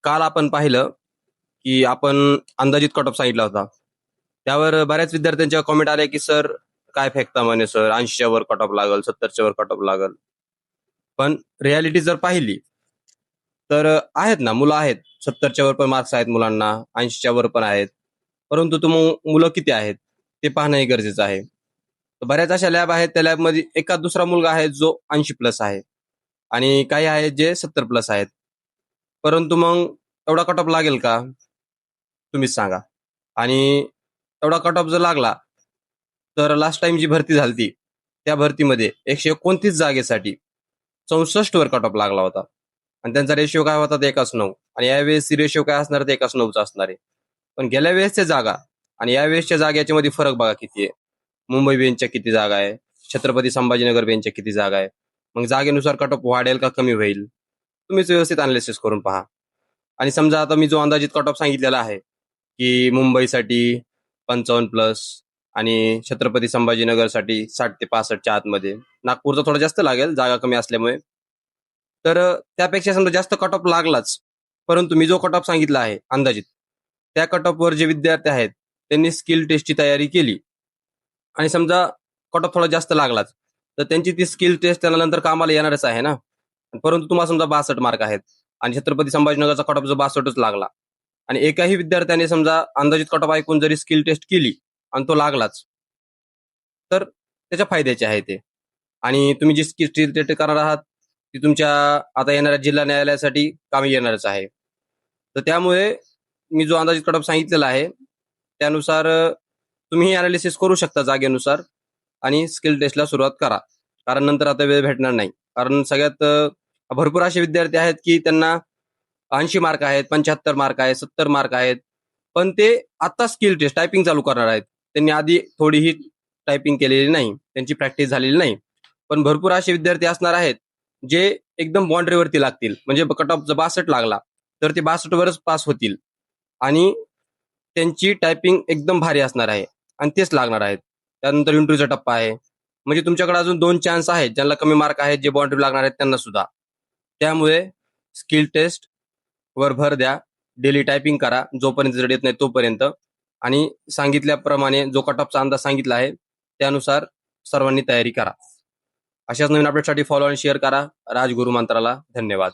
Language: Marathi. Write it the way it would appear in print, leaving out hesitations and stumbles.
काल आपण पाहिलं की आपण अंदाजित कट ऑफ सांगितला होता. त्यावर बऱ्याच विद्यार्थ्यांच्या कॉमेंट आल्या की सर काय फेकता म्हणे सर 80च्या वर कट ऑफ लागल 70च्या वर कट ऑफ लागल. पण रियालिटी जर पाहिली तर आहेत ना मुलं आहेत 70च्या वर पण मार्क्स आहेत मुलांना 80च्या वर पण आहेत. परंतु मुलं किती आहेत ते पाहणंही गरजेचं आहे. तर बऱ्याच अशा लॅब आहेत त्या लॅबमध्ये एका दुसरा मुलगा आहे जो 80 प्लस आहे आणि काही आहेत जे 70 प्लस आहेत. परंतु मग एवढा कट ऑफ लागेल का तुम्हीच सांगा. आणि एवढा कट ऑफ जर लागला तर लास्ट टाइम जी भरती झाली त्या भरतीमध्ये 129 जागेसाठी 64 वर कट ऑफ लागला होता आणि त्यांचा रेशिओ काय होता ते 1:9 आणि यावेळेस रेशिओ काय असणार ते 1:9चा असणार आहे. पण गेल्या वेळेसच्या जागा आणि यावेळेसच्या जागेच्या मध्ये फरक बघा किती आहे. मुंबई बेंचच्या किती जागा आहे, छत्रपती संभाजीनगर बेंचच्या किती जागा आहे. मग जागेनुसार कट ऑफ वाढेल का कमी होईल तुम्हीच व्यवस्थित अनालिसिस करून पहा. आणि समजा आता मी जो अंदाजित कट ऑफ सांगितलेला आहे की मुंबईसाठी 55 प्लस आणि छत्रपती संभाजीनगरसाठी 60 ते 65च्या आतमध्ये, नागपूरचा थोडा जास्त लागेल जागा कमी असल्यामुळे. तर त्यापेक्षा समजा जास्त कट ऑफ लागलाच, परंतु मी जो कट ऑफ सांगितला आहे अंदाजित त्या कट ऑफवर जे विद्यार्थी आहेत त्यांनी स्किल टेस्टची तयारी केली आणि समजा कट ऑफ थोडा जास्त लागलाच तर त्यांची ती स्किल टेस्ट त्याला नंतर कामाला येणारच आहे ना. परंतु तुम्हाला समजा 62 मार्क आहेत आणि छत्रपती संभाजीनगरचा कट ऑफ जर 62च लागला आणि एकाही विद्यार्थ्याने समजा अंदाजित कट ऑफ ऐकून जरी स्किल टेस्ट केली आणि तो लागलाच तर त्याच्या फायद्याचे आहे ते. आणि तुम्ही जी स्किल टेस्ट करणार आहात ती तुमच्या आता येणाऱ्या जिल्हा न्यायालयासाठी कामी येणारच आहे. तर त्यामुळे मी जो अंदाजित कट ऑफ सांगितलेला आहे त्यानुसार तुम्ही अनालिसिस करू शकता जागेनुसार आणि स्किल टेस्टला सुरुवात करा. कारण नंतर आता वेळ भेटणार नाही. कारण सगळ्यात भरपूर असे विद्यार्थी आहेत की त्यांना 80 मार्क आहेत, 75 मार्क आहेत, 70 मार्क आहेत. पण ते आता स्किल टेस्ट टायपिंग चालू करणार आहेत. त्यांनी आधी थोडीही टायपिंग केलेली नाही, त्यांची प्रॅक्टिस झालेली नाही. पण भरपूर असे विद्यार्थी असणार आहेत जे एकदम बाउंड्रीवरती लागतील. म्हणजे कट ऑफ जर 62 लागला तर ते 62 वरच पास होतील आणि त्यांची टायपिंग एकदम भारी असणार आहे आणि तेच लागणार आहेत. त्यानंतर इंटरव्ह्यूचा टप्पा आहे. म्हणजे तुमच्याकडे अजून 2 चान्स आहेत ज्यांना कमी मार्क आहेत जे बाउंड्री लागणार आहेत त्यांना सुद्धा. त्यामुळे स्किल टेस्ट वर भर द्या, डेली टायपिंग करा जोपर्यंत रिझल्ट येत नाही तोपर्यंत. आणि सांगितल्याप्रमाणे जो कट ऑफचा अंदाज सांगितला आहे त्यानुसार सर्वांनी तयारी करा. अशाच नवीन अपडेटसाठी फॉलो आणि शेअर करा. राजगुरु मंत्राला धन्यवाद.